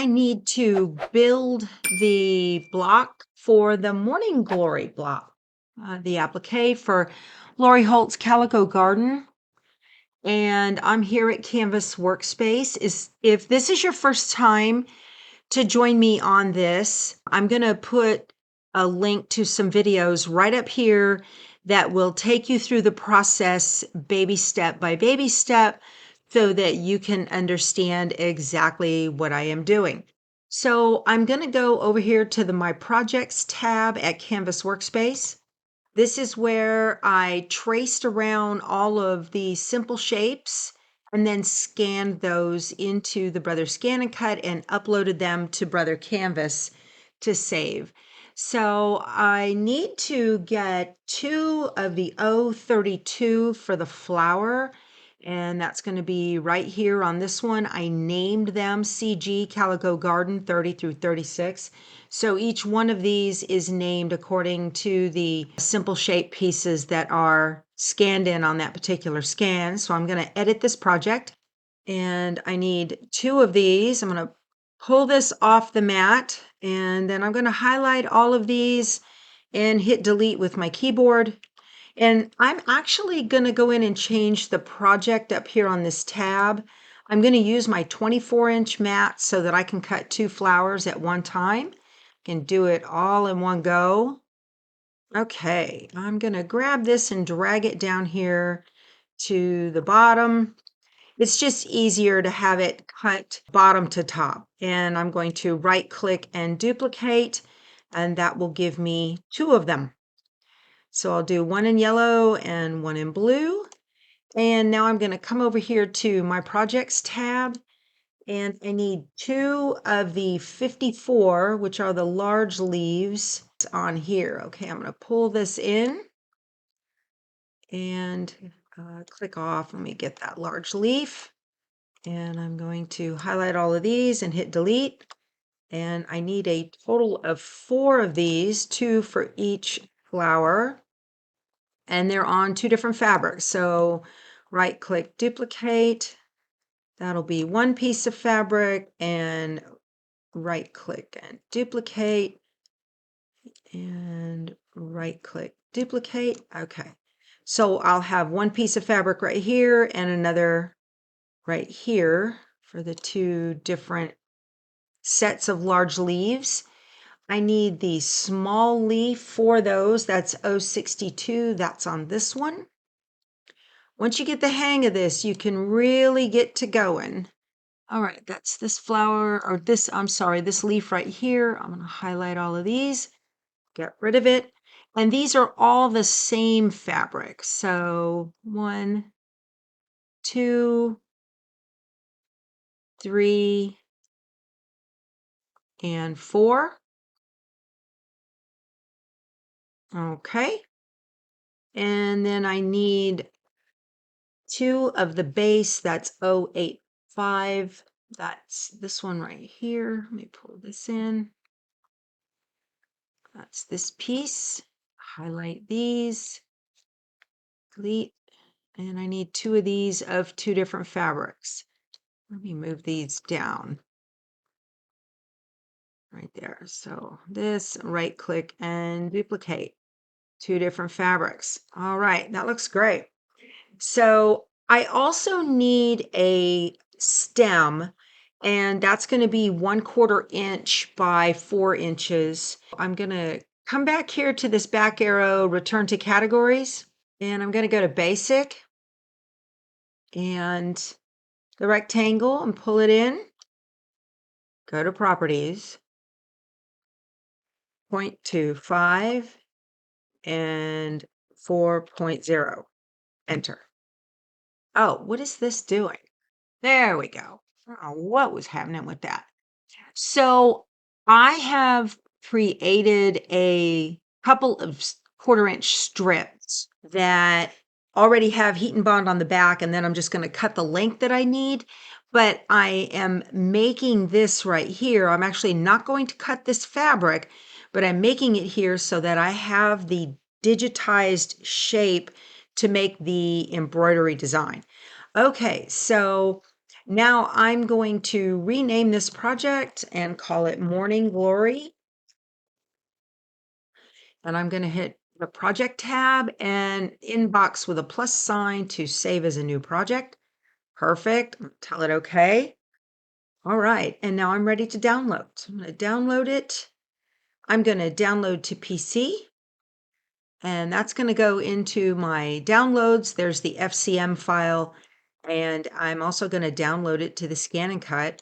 I need to build the block for the Morning Glory block, the applique for Lori Holt's Calico Garden. And I'm here at Canvas Workspace. If this is your first time to join me on this, I'm going to put a link to some videos right up here that will take you through the process baby step by baby step so that you can understand exactly what I am doing. So I'm going to go over here to the My Projects tab at Canvas Workspace. This is where I traced around all of the simple shapes and then scanned those into the Brother ScanNCut and uploaded them to Brother Canvas to save. So I need to get 2 of the 032 for the flower, and that's going to be right here on this one. I named them CG Calico Garden 30 through 36. So each one of these is named according to the simple shape pieces that are scanned in on that particular scan. So I'm going to edit this project and I need 2 of these. I'm going to pull this off the mat and then I'm going to highlight all of these and hit delete with my keyboard. And I'm actually going to go in and change the project up here on this tab. I'm going to use my 24-inch mat so that I can cut 2 flowers at one time. Can do it all in one go. Okay, I'm going to grab this and drag it down here to the bottom. It's just easier to have it cut bottom to top. And I'm going to right click and duplicate, and that will give me 2 of them. So I'll do 1 in yellow and 1 in blue. And now I'm going to come over here to my projects tab. And I need 2 of the 54, which are the large leaves on here. Okay, I'm going to pull this in and click off. Let me get that large leaf. And I'm going to highlight all of these and hit delete. And I need a total of 4 of these, 2 for each flower. And they're on 2 different fabrics. So right click, duplicate. That'll be 1 piece of fabric, and right click and duplicate, and right click, duplicate. Okay. So I'll have 1 piece of fabric right here and another right here for the 2 different sets of large leaves. I need the small leaf for those. That's 062. That's on this one. Once you get the hang of this, you can really get to going. All right, that's this flower, or this, I'm sorry, this leaf right here. I'm going to highlight all of these, get rid of it. And these are all the same fabric. So 1, 2, 3, and 4. Okay. And then I need 2 of the base. That's 085. That's this one right here. Let me pull this in. That's this piece. Highlight these, delete, and I need 2 of these of 2 different fabrics. Let me move these down right there. So this, right click and duplicate, 2 different fabrics. All right, that looks great. So I also need a stem, and that's going to be 1/4 inch by 4 inches. I'm going to come back here to this back arrow, return to categories, and I'm going to go to basic and the rectangle and pull it in. Go to properties, 0.25 and 4.0. Enter. Oh, what is this doing? There we go. I don't know what was happening with that. So I have created a couple of 1/4 inch strips that already have heat and bond on the back, and then I'm just going to cut the length that I need. But I am making this right here. I'm actually not going to cut this fabric, but I'm making it here so that I have the digitized shape to make the embroidery design. Okay, so Now I'm going to rename this project and call it Morning Glory. And I'm going to hit the project tab and inbox with a plus sign to save as a new project. Perfect. Tell it okay. All right. And now I'm ready to download. So I'm going to download it. I'm going to download to PC. And that's going to go into my downloads. There's the FCM file. And I'm also going to download it to the ScanNCut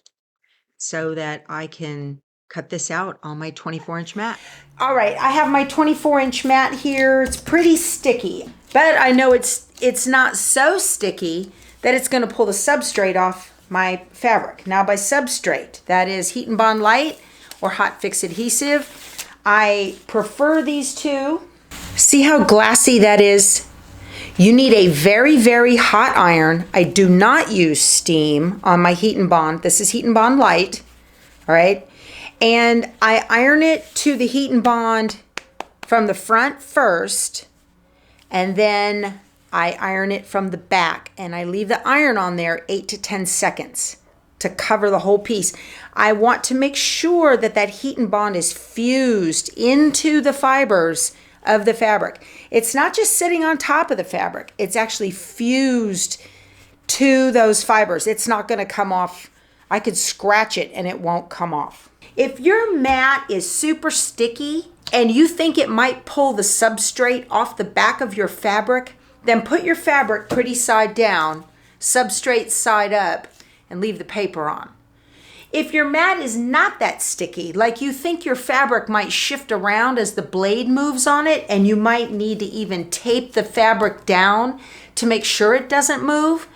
so that I can cut this out on my 24-inch mat. All right, I have my 24-inch mat here. It's pretty sticky, but I know it's not so sticky that it's going to pull the substrate off my fabric. Now by substrate, that is Heat and Bond Light or Hot Fix Adhesive. I prefer these two. See how glassy that is? You need a very, very hot iron. I do not use steam on my Heat and Bond. This is Heat and Bond Light, all right? And I iron it to the Heat and Bond from the front first, and then I iron it from the back, and I leave the iron on there 8 to 10 seconds to cover the whole piece. I want to make sure that that Heat and Bond is fused into the fibers of the fabric. It's not just sitting on top of the fabric. It's actually fused to those fibers. It's not going to come off. I could scratch it and it won't come off. If your mat is super sticky and you think it might pull the substrate off the back of your fabric, then put your fabric pretty side down, substrate side up, and leave the paper on. If your mat is not that sticky, like you think your fabric might shift around as the blade moves on it, and you might need to even tape the fabric down to make sure it doesn't move,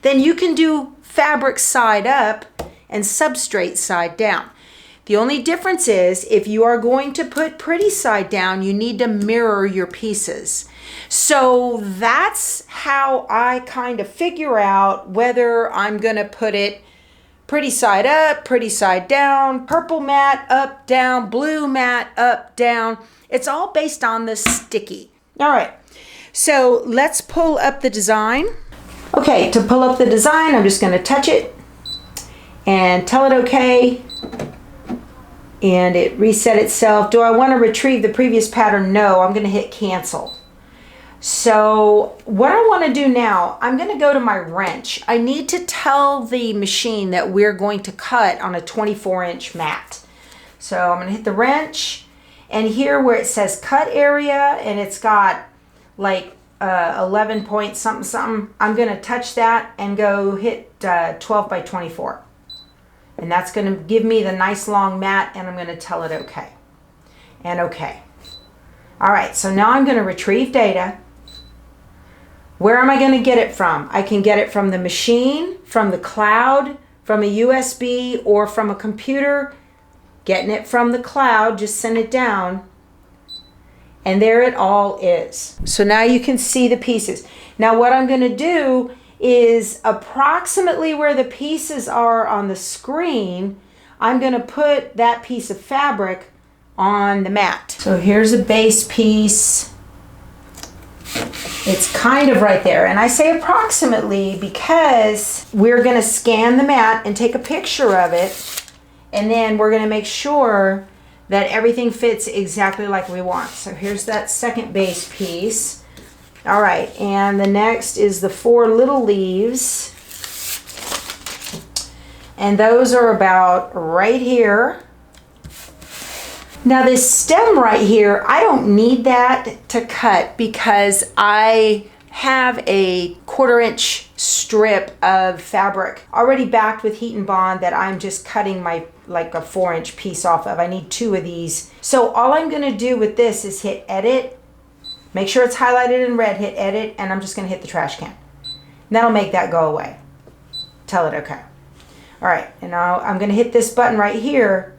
then you can do fabric side up and substrate side down. The only difference is if you are going to put pretty side down, you need to mirror your pieces. So that's how I kind of figure out whether I'm going to put it pretty side up, pretty side down, purple mat, up, down, blue mat, up, down. It's all based on the sticky. All right, so let's pull up the design. Okay, to pull up the design, I'm just going to touch it and tell it okay. And it reset itself. Do I want to retrieve the previous pattern? No, I'm going to hit cancel. So what I want to do now, I'm going to go to my wrench. I need to tell the machine that we're going to cut on a 24-inch mat. So I'm going to hit the wrench, and here where it says cut area, and it's got like 11 point something something, I'm going to touch that and go hit 12 by 24. And that's going to give me the nice long mat, and I'm going to tell it okay. And okay. All right, so now I'm going to retrieve data. Where am I going to get it from? I can get it from the machine, from the cloud, from a USB, or from a computer. Getting it from the cloud, just send it down. And there it all is. So now you can see the pieces. Now what I'm going to do is approximately where the pieces are on the screen, I'm going to put that piece of fabric on the mat. So here's a base piece. It's kind of right there. And I say approximately because we're going to scan the mat and take a picture of it. And then we're going to make sure that everything fits exactly like we want. So here's that second base piece. All right, and the next is the 4 little leaves. And those are about right here. Now this stem right here, I don't need that to cut because I have a 1/4-inch strip of fabric already backed with Heat and Bond that I'm just cutting my like a 4-inch piece off of. I need 2 of these. So all I'm gonna do with this is hit edit. Make sure it's highlighted in red, hit edit, and I'm just going to hit the trash can. And that'll make that go away. Tell it okay. All right, and now I'm going to hit this button right here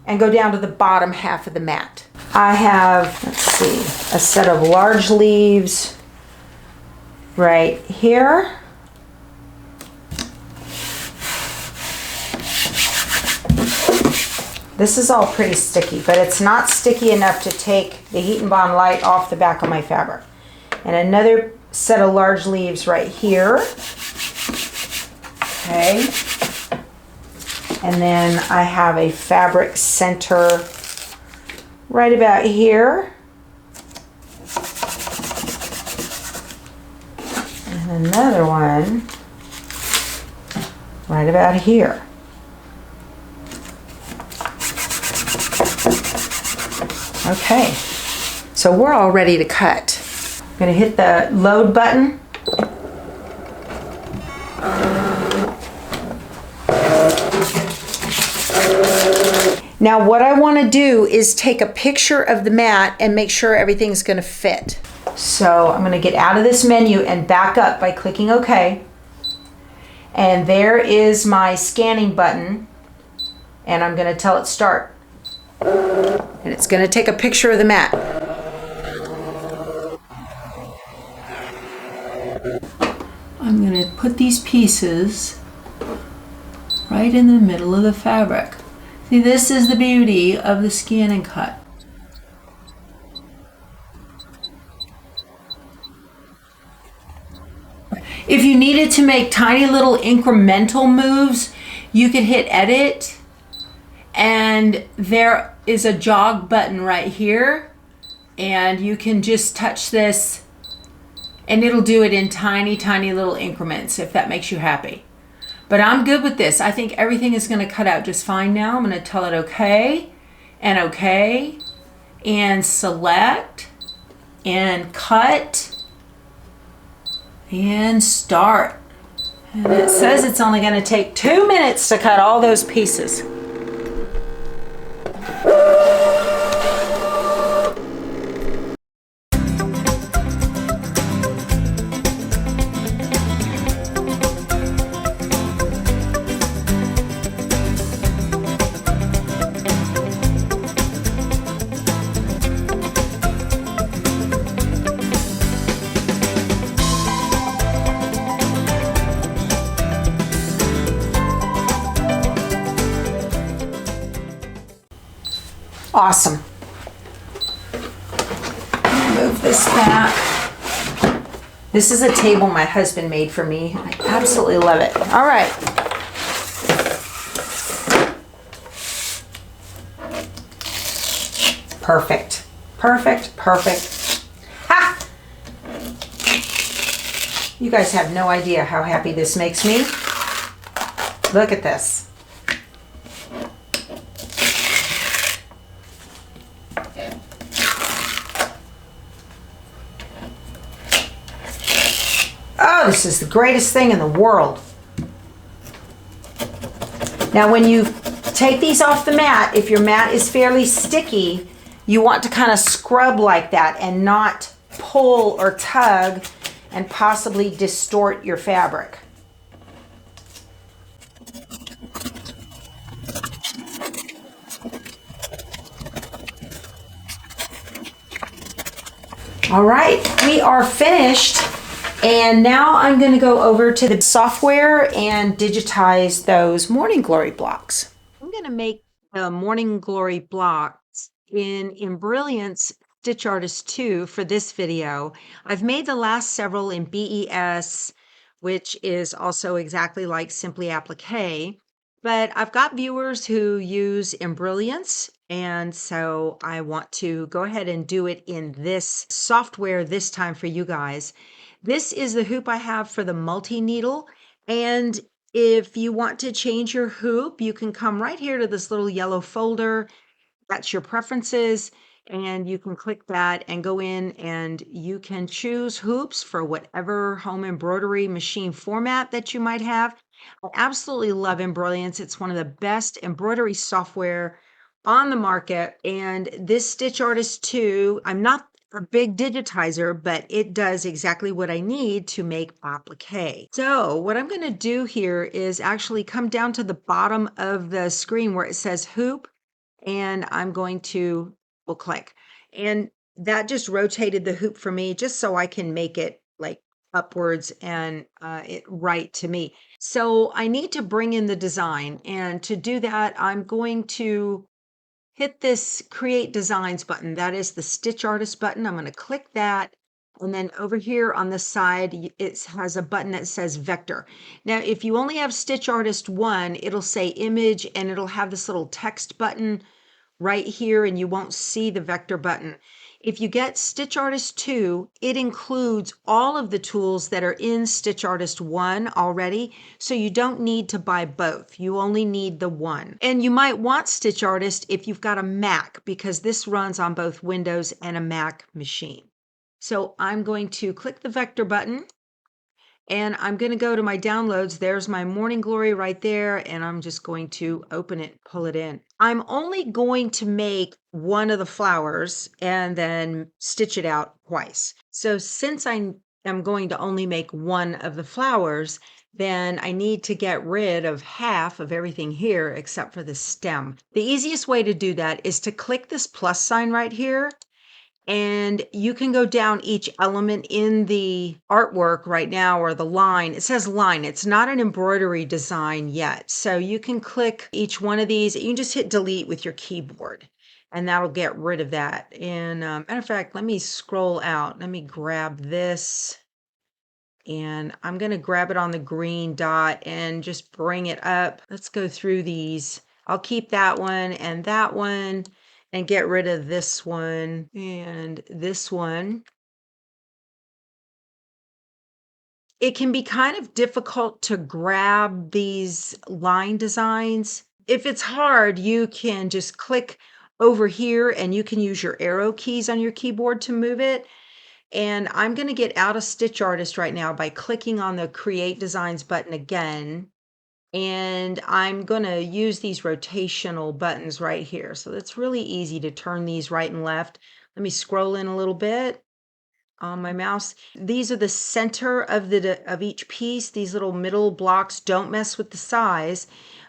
and go down to the bottom half of the mat. I have, let's see, a set of large leaves right here. This is all pretty sticky, but it's not sticky enough to take the Heat and Bond Light off the back of my fabric. And another set of large leaves right here. Okay. And then I have a fabric center right about here. And another one right about here. Okay, so we're all ready to cut. I'm gonna hit the load button. Now what I want to do is take a picture of the mat and make sure everything's going to fit. So I'm going to get out of this menu and back up by clicking OK. And there is my scanning button, and I'm going to tell it start. And it's going to take a picture of the mat. I'm going to put these pieces right in the middle of the fabric. See, this is the beauty of the ScanNCut. If you needed to make tiny little incremental moves, you could hit edit, and there is a jog button right here, and you can just touch this and it'll do it in tiny, tiny little increments if that makes you happy. But I'm good with this. I think everything is going to cut out just fine now. I'm going to tell it OK, and select, and cut, and start. And it says it's only going to take 2 minutes to cut all those pieces. Awesome. Move this back. This is a table my husband made for me. I absolutely love it. All right. Perfect. Perfect. Perfect. Ha! You guys have no idea how happy this makes me. Look at this. Oh, this is the greatest thing in the world. Now, when you take these off the mat, if your mat is fairly sticky, you want to kind of scrub like that and not pull or tug and possibly distort your fabric. All right, we are finished. And now I'm going to go over to the software and digitize those Morning Glory blocks. I'm going to make the Morning Glory blocks in Embrilliance Stitch Artist 2 for this video. I've made the last several in BES, which is also exactly like Simply Applique. But I've got viewers who use Embrilliance, and so I want to go ahead and do it in this software this time for you guys. This is the hoop I have for the multi-needle, and if you want to change your hoop, you can come right here to this little yellow folder. That's your preferences, and you can click that and go in, and you can choose hoops for whatever home embroidery machine format that you might have. I absolutely love Embrilliance. It's one of the best embroidery software on the market, and this Stitch Artist 2, I'm not a big digitizer, but it does exactly what I need to make applique. So what I'm going to do here is actually come down to the bottom of the screen where it says hoop, and I'm going to click, and that just rotated the hoop for me just so I can make it like upwards and it right to me. So I need to bring in the design, and to do that I'm going to hit this Create Designs button. That is the Stitch Artist button. I'm going to click that, And then over here on the side, it has a button that says vector. Now, if you only have Stitch Artist 1, it'll say image and it'll have this little text button right here and you won't see the vector button. If you get Stitch Artist 2, it includes all of the tools that are in Stitch Artist 1 already, so you don't need to buy both. You only need the one. And you might want Stitch Artist if you've got a Mac, because this runs on both Windows and a Mac machine. So I'm going to click the vector button and I'm going to go to my downloads. There's my Morning Glory right there. And I'm just going to open it, pull it in. I'm only going to make one of the flowers and then stitch it out twice. So since I am going to only make one of the flowers, then I need to get rid of half of everything here except for the stem. The easiest way to do that is to click this plus sign right here. And you can go down each element in the artwork right now, or the line. It says line. It's not an embroidery design yet. So you can click each one of these. You can just hit delete with your keyboard and that'll get rid of that. And matter of fact, let me scroll out. Let me grab this and I'm going to grab it on the green dot and just bring it up. Let's go through these. I'll keep that one and get rid of this one and this one. It can be kind of difficult to grab these line designs. If it's hard, you can just click over here and you can use your arrow keys on your keyboard to move it. And I'm going to get out of Stitch Artist right now by clicking on the Create Designs button again. And I'm going to use these rotational buttons right here. So it's really easy to turn these right and left. Let me scroll in a little bit on my mouse. These are the center of each piece. These little middle blocks, don't mess with the size,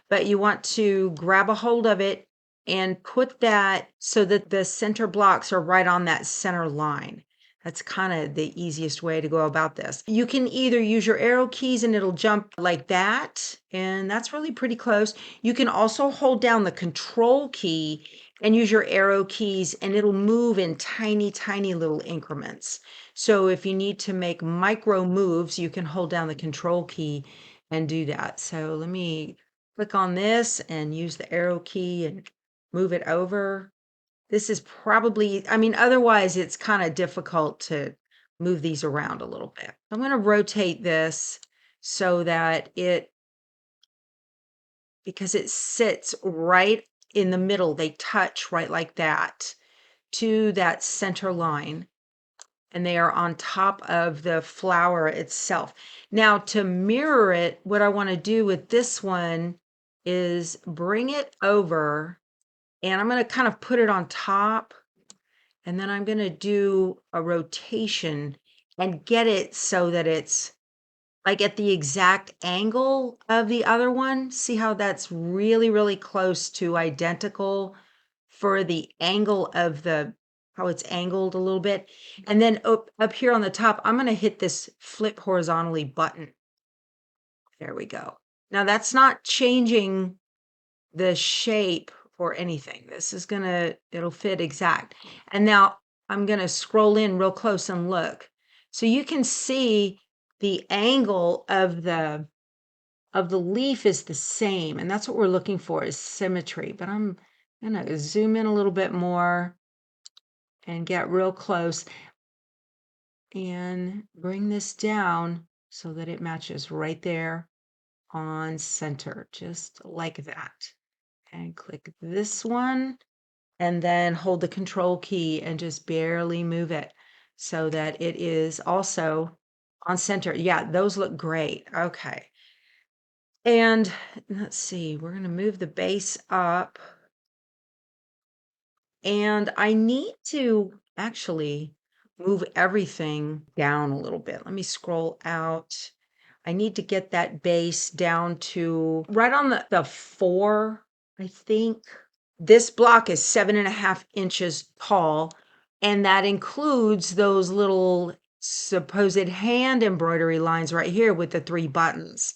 but you want to grab a hold of it and put that so that the center blocks are right on that center line. That's kind of the easiest way to go about this. You can either use your arrow keys and it'll jump like that, and that's really pretty close. You can also hold down the control key and use your arrow keys and it'll move in tiny, tiny little increments. So if you need to make micro moves, you can hold down the control key and do that. So let me click on this and use the arrow key and move it over. This is probably, I mean, otherwise it's kind of difficult to move these around a little bit. I'm going to rotate this so that because it sits right in the middle, they touch right like that to that center line. And they are on top of the flower itself. Now to mirror it, what I want to do with this one is bring it over and I'm going to kind of put it on top and then I'm going to do a rotation and get it so that it's like at the exact angle of the other one. See how that's really, really close to identical for the angle of how it's angled a little bit. And then up here on the top, I'm going to hit this flip horizontally button. There we go. Now that's not changing the shape or anything. This is it'll fit exact. And now I'm going to scroll in real close and look. So you can see the angle of the leaf is the same. And that's what we're looking for, is symmetry. But I'm going to zoom in a little bit more and get real close and bring this down so that it matches right there on center, just like that. And click this one and then hold the control key and just barely move it so that it is also on center. Yeah, those look great. Okay. And let's see, we're going to move the base up. And I need to actually move everything down a little bit. Let me scroll out. I need to get that base down to right on the 4, I think. This block is 7.5 inches tall, and that includes those little supposed hand embroidery lines right here with the 3 buttons.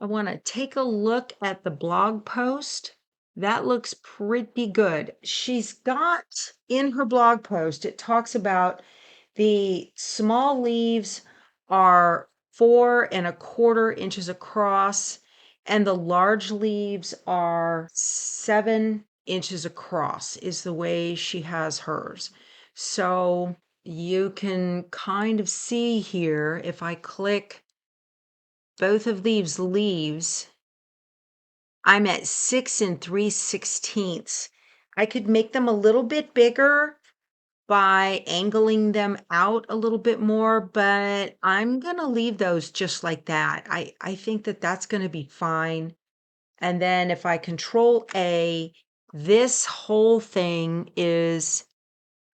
I want to take a look at the blog post. That looks pretty good. She's got in her blog post, it talks about the small leaves are 4¼ inches across, and the large leaves are 7 inches across, is the way she has hers. So you can kind of see here, if I click both of these leaves, I'm at 6 3/16. I could make them a little bit bigger by angling them out a little bit more, but I'm going to leave those just like that. I think that that's going to be fine. And then if I control A, this whole thing is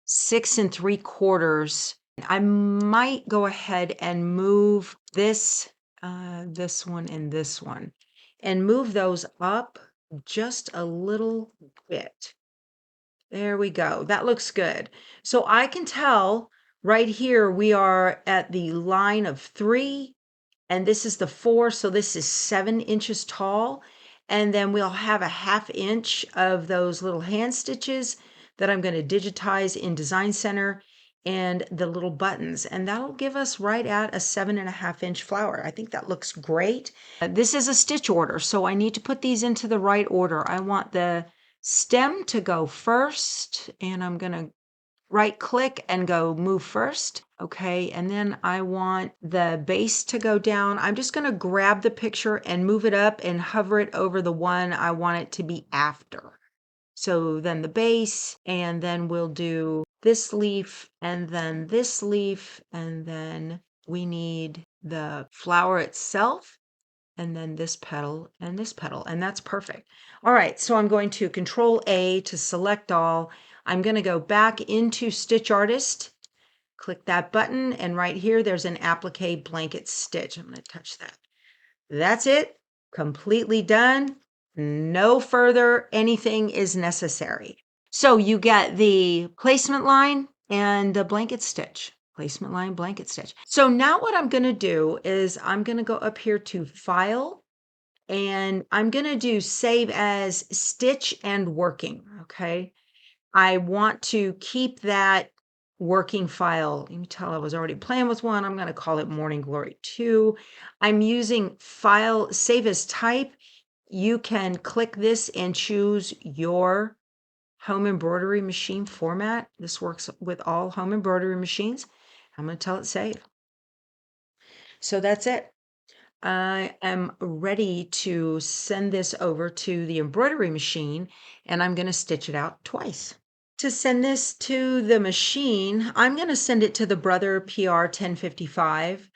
6 3/4. I might go ahead and move this one and this one, and move those up just a little bit. There we go. That looks good. So I can tell right here we are at the line of 3, and this is the 4, so this is 7 inches tall. And then we'll have a 1/2 inch of those little hand stitches that I'm going to digitize in Design Center, and the little buttons, and that'll give us right at a 7½ inch flower. I think that looks great. This is a stitch order, so I need to put these into the right order. I want the stem to go first, and I'm going to right click and go move first. Okay, and then I want the base to go down. I'm just going to grab the picture and move it up and hover it over the one I want it to be after. So then the base, and then we'll do this leaf, and then this leaf, and then we need the flower itself, and then this petal, and that's perfect. All right, so I'm going to Control A to select all. I'm going to go back into Stitch Artist, click that button, and right here there's an Applique blanket stitch. I'm going to touch that. That's it, completely done. No further anything is necessary. So you get the placement line and the blanket stitch. Placement line, blanket stitch. So now what I'm going to do is I'm going to go up here to File, and I'm going to do Save as Stitch and Working. Okay. I want to keep that working file. You can tell I was already playing with one. I'm going to call it Morning Glory 2. I'm using File Save as Type. You can click this and choose your home embroidery machine format. This works with all home embroidery machines. I'm going to tell it save. So that's it. I am ready to send this over to the embroidery machine, and I'm going to stitch it out twice. To send this to the machine, I'm going to send it to the Brother PR 1055.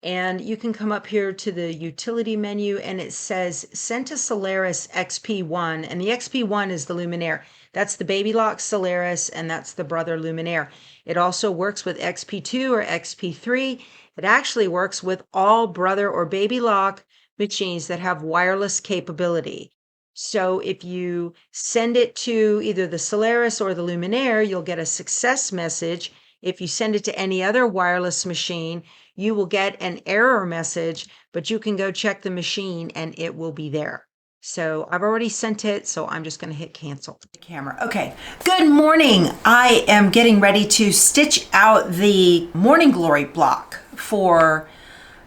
And you can come up here to the utility menu, and it says send to Solaris XP1, and the XP1 is the Luminaire. That's the Baby Lock Solaris, and that's the Brother Luminaire. It also works with XP2 or XP3. It actually works with all Brother or Baby Lock machines that have wireless capability. So if you send it to either the Solaris or the Luminaire, you'll get a success message. If you send it to any other wireless machine, you will get an error message, but you can go check the machine and it will be there. So I've already sent it, so I'm just going to hit cancel. Camera. Okay. Good morning. I am getting ready to stitch out the Morning Glory block for,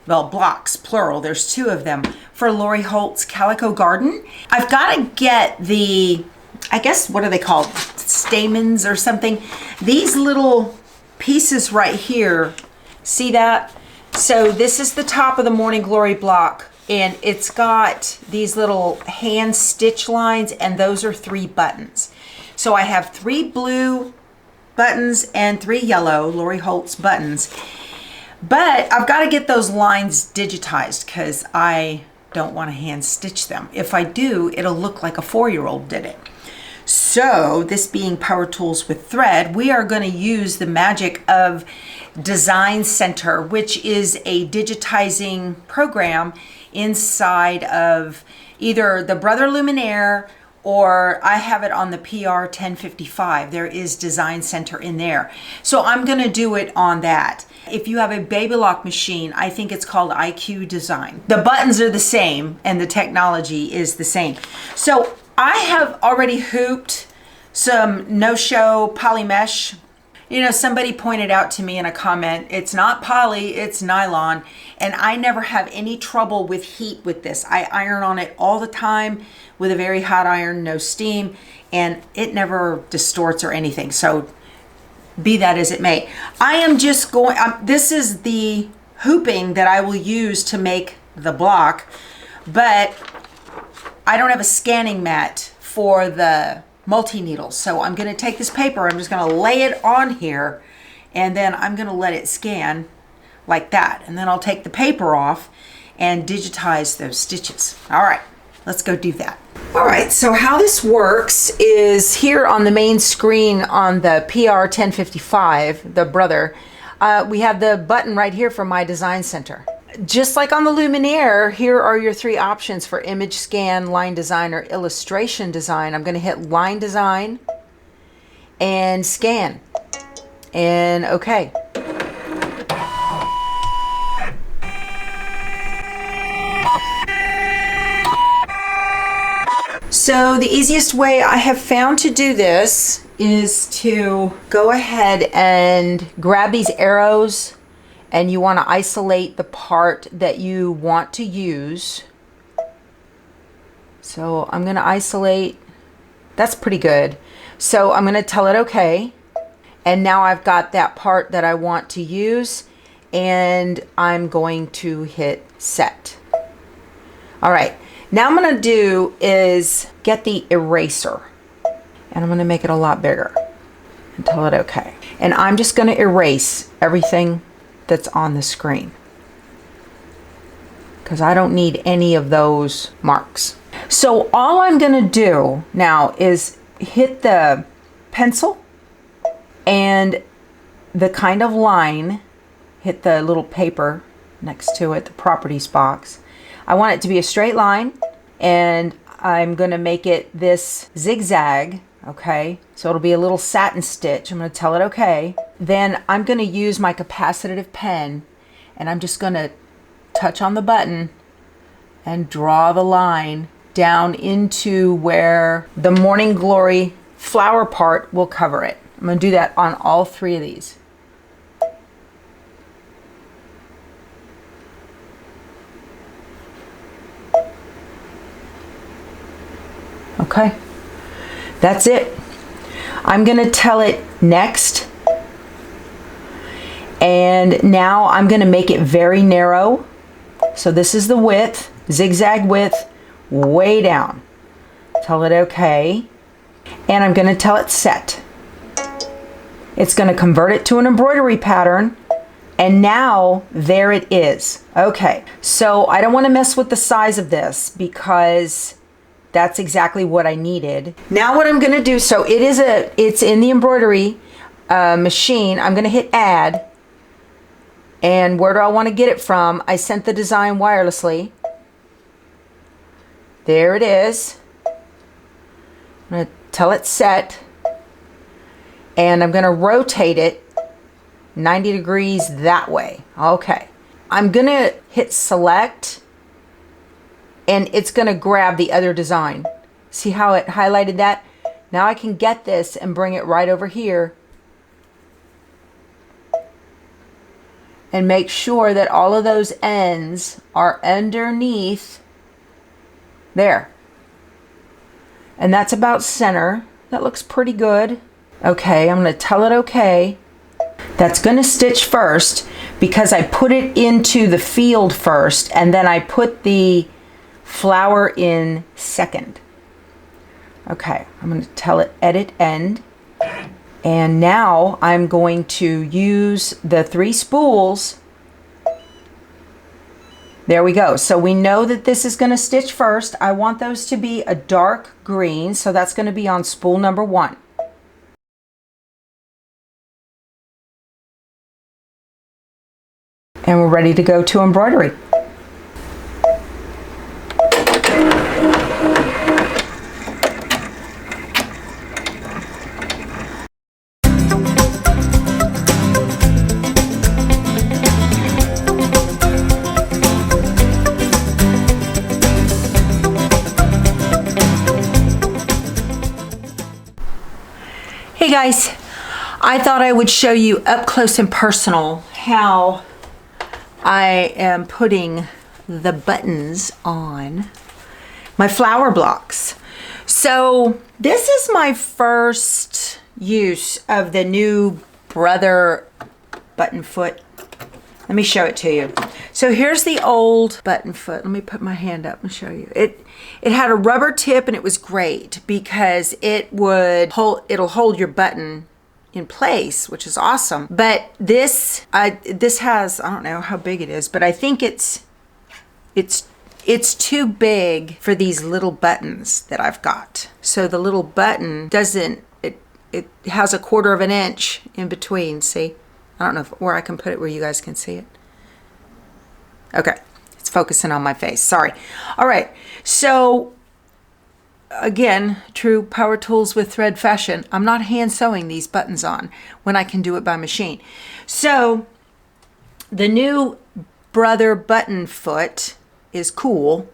well, blocks, plural. There's 2 of them for Lori Holt's Calico Garden. I've got to get the, I guess, what are they called? Stamens or something. These little pieces right here, see that? So this is the top of the Morning Glory block, and it's got these little hand stitch lines, and those are 3 buttons. So I have 3 blue buttons and 3 yellow Lori Holt's buttons, but I've got to get those lines digitized because I don't want to hand stitch them. If I do, it'll look like a 4-year-old did it. So this being Power Tools with Thread, we are going to use the magic of Design Center, which is a digitizing program inside of either the Brother Luminaire or I have it on the PR 1055. There is Design Center in there. So I'm gonna do it on that. If you have a baby lock machine, I think it's called IQ Design. The buttons are the same and the technology is the same. So I have already hooped some no-show poly mesh. You know, somebody pointed out to me in a comment, it's not poly, it's nylon, and I never have any trouble with heat with this. I iron on it all the time with a very hot iron, no steam, and it never distorts or anything. So be that as it may. I am just going, this is the hooping that I will use to make the block, but I don't have a scanning mat for the multi-needles. So I'm going to take this paper, I'm just going to lay it on here, and then I'm going to let it scan like that. And then I'll take the paper off and digitize those stitches. All right, let's go do that. All right, so how this works is here on the main screen on the PR 1055, the brother, we have the button right here for My Design Center. Just like on the Luminaire, here are your three options for image scan, line design, or illustration design. I'm going to hit line design and scan and OK. So the easiest way I have found to do this is to go ahead and grab these arrows, and you want to isolate the part that you want to use. So I'm going to isolate. That's pretty good. So I'm going to tell it OK. And now I've got that part that I want to use, and I'm going to hit set. All right. Now I'm going to do is get the eraser, and I'm going to make it a lot bigger and tell it OK. And I'm just going to erase everything that's on the screen because I don't need any of those marks. So all I'm going to do now is hit the pencil and the kind of line, hit the little paper next to it, the properties box. I want it to be a straight line, and I'm going to make it this zigzag. Okay, so it'll be a little satin stitch. I'm going to tell it OK. Then I'm going to use my capacitive pen, and I'm just going to touch on the button and draw the line down into where the Morning Glory flower part will cover it. I'm going to do that on all three of these. Okay. That's it. I'm going to tell it next. And now I'm going to make it very narrow. So this is the width, zigzag width, way down. Tell it OK. And I'm going to tell it set. It's going to convert it to an embroidery pattern. And now there it is. Okay. So I don't want to mess with the size of this because that's exactly what I needed. Now what I'm going to do, so it's in the embroidery machine. I'm going to hit add. And where do I want to get it from? I sent the design wirelessly. There it is. I'm going to tell it set. And I'm going to rotate it 90 degrees that way. Okay. I'm going to hit select, and it's going to grab the other design. See how it highlighted that? Now I can get this and bring it right over here and make sure that all of those ends are underneath there. And that's about center. That looks pretty good. Okay, I'm going to tell it OK. That's going to stitch first because I put it into the field first, and then I put the flower in second. Okay, I'm going to tell it edit end. And now I'm going to use the 3 spools. There we go. So we know that this is going to stitch first. I want those to be a dark green, so that's going to be on spool number 1. And we're ready to go to embroidery. guys, I thought I would show you up close and personal how I am putting the buttons on my flower blocks. So this is my first use of the new Brother button foot. Let me show it to you. So here's the old button foot. Let me put my hand up and show you. It had a rubber tip and it was great because it'll hold your button in place, which is awesome. But this has, I don't know how big it is, but I think it's too big for these little buttons that I've got. So the little button doesn't, it has a 1/4 of an inch in between, see? I don't know where I can put it where you guys can see it. Okay, it's focusing on my face, sorry. All right, so again, true power tools with thread fashion. I'm not hand sewing these buttons on when I can do it by machine. So the new Brother button foot is cool.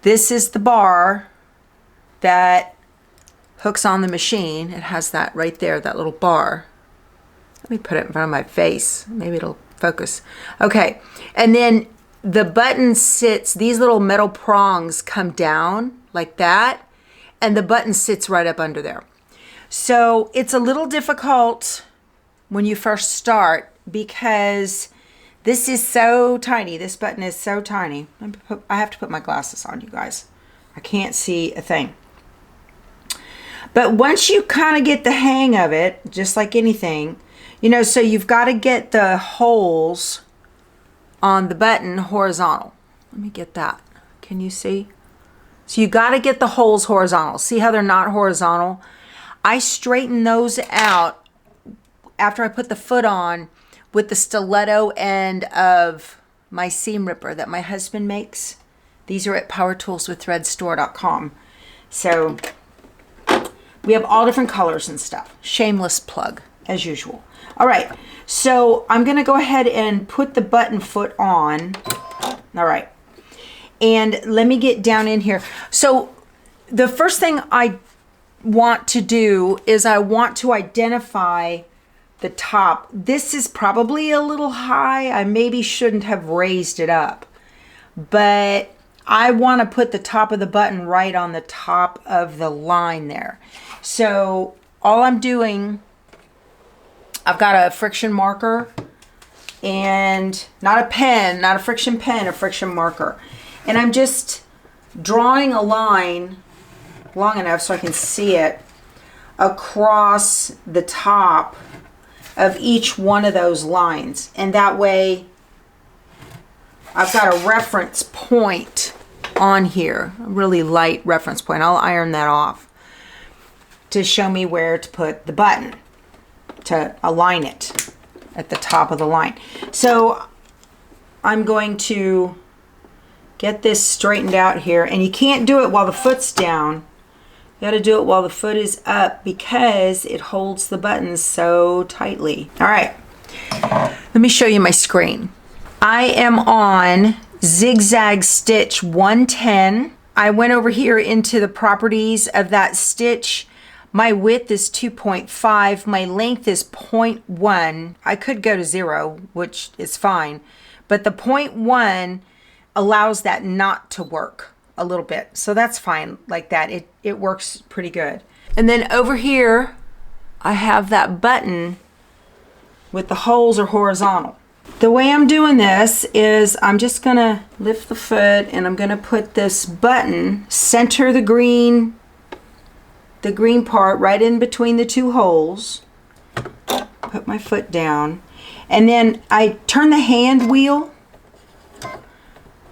This is the bar that hooks on the machine. It has that right there, that little bar. Let me put it in front of my face. Maybe it'll focus. Okay, and then the button sits, these little metal prongs come down like that, and the button sits right up under there. So it's a little difficult when you first start because this is so tiny. This button is so tiny. I have to put my glasses on, you guys. I can't see a thing. But once you kind of get the hang of it, just like anything, you know, so you've got to get the holes on the button horizontal. Let me get that. Can you see? So you got to get the holes horizontal. See how they're not horizontal? I straighten those out after I put the foot on with the stiletto end of my seam ripper that my husband makes. These are at powertoolswiththreadstore.com. So we have all different colors and stuff. Shameless plug, as usual. All right, so I'm gonna go ahead and put the button foot on. All right, and let me get down in here. So the first thing I want to do is I want to identify the top. This is probably a little high. I maybe shouldn't have raised it up, but I want to put the top of the button right on the top of the line there. So all I'm doing, I've got a friction marker and not a pen, not a friction pen, a friction marker. And I'm just drawing a line long enough so I can see it across the top of each one of those lines. And that way I've got a reference point on here, a really light reference point. I'll iron that off to show me where to put the button, to align it at the top of the line. So I'm going to get this straightened out here, and you can't do it while the foot's down. You got to do it while the foot is up because it holds the buttons so tightly. All right, let me show you my screen. I am on zigzag stitch 110. I went over here into the properties of that stitch. My width is 2.5. My length is 0.1. I could go to 0, which is fine, but the 0.1 allows that not to work a little bit. So that's fine like that. It works pretty good. And then over here, I have that button with the holes are horizontal. The way I'm doing this is I'm just gonna lift the foot and I'm gonna put this button, center the green part right in between the two holes, put my foot down, and then I turn the hand wheel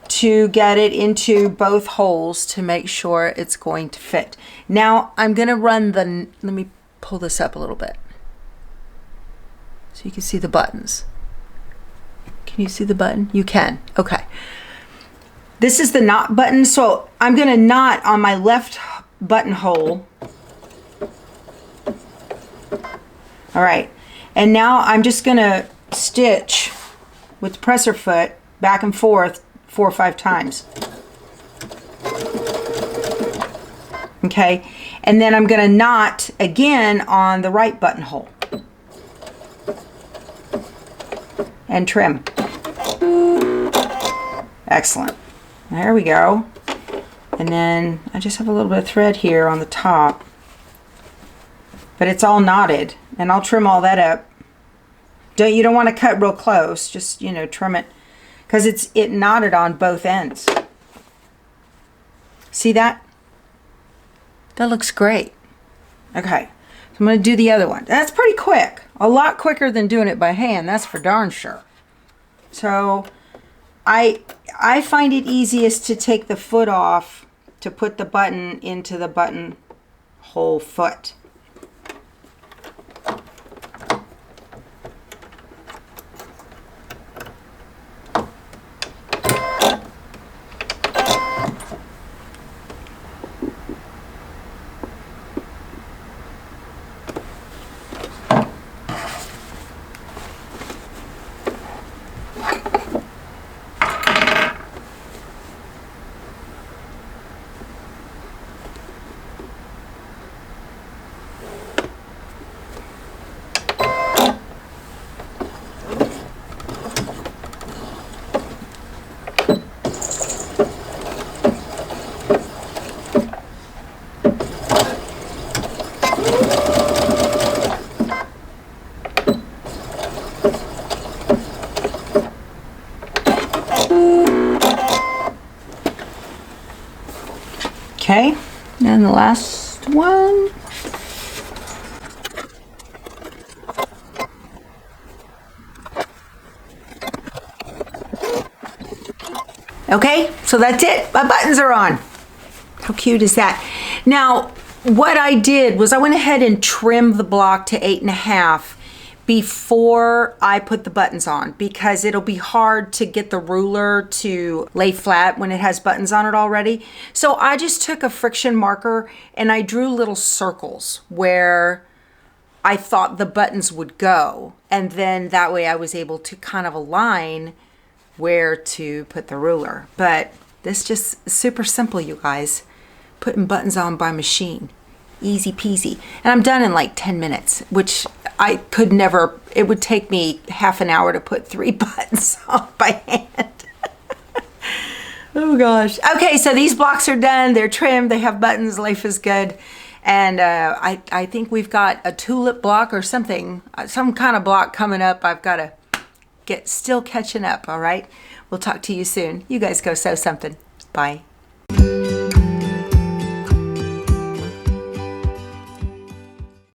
to get it into both holes to make sure it's going to fit. Now I'm gonna run the, let me pull this up a little bit so you can see the buttons. Can you see the button? You can, okay. This is the knot button, so I'm gonna knot on my left buttonhole. All right, and now I'm just gonna stitch with the presser foot back and forth 4 or 5 times. Okay, and then I'm going to knot again on the right buttonhole and trim. Excellent. There we go. And then I just have a little bit of thread here on the top, but it's all knotted, and I'll trim all that up. You don't want to cut real close, just, you know, trim it, because it knotted on both ends. See that? That looks great. Okay, so I'm going to do the other one. That's pretty quick. A lot quicker than doing it by hand, that's for darn sure. So I find it easiest to take the foot off to put the button into the buttonhole foot. Okay, and the last one. Okay, so that's it. My buttons are on. How cute is that? Now, what I did was I went ahead and trimmed the block to 8.5 before I put the buttons on, because it'll be hard to get the ruler to lay flat when it has buttons on it already. So I just took a friction marker and I drew little circles where I thought the buttons would go. And then that way I was able to kind of align where to put the ruler. But this just super simple, you guys. Putting buttons on by machine. Easy peasy. And I'm done in like 10 minutes, which I could never, it would take me half an hour to put 3 buttons on by hand. Oh gosh. Okay, so these blocks are done. They're trimmed. They have buttons. Life is good. And I think we've got a tulip block or something, some kind of block coming up. I've got to still catching up, all right? We'll talk to you soon. You guys go sew something. Bye.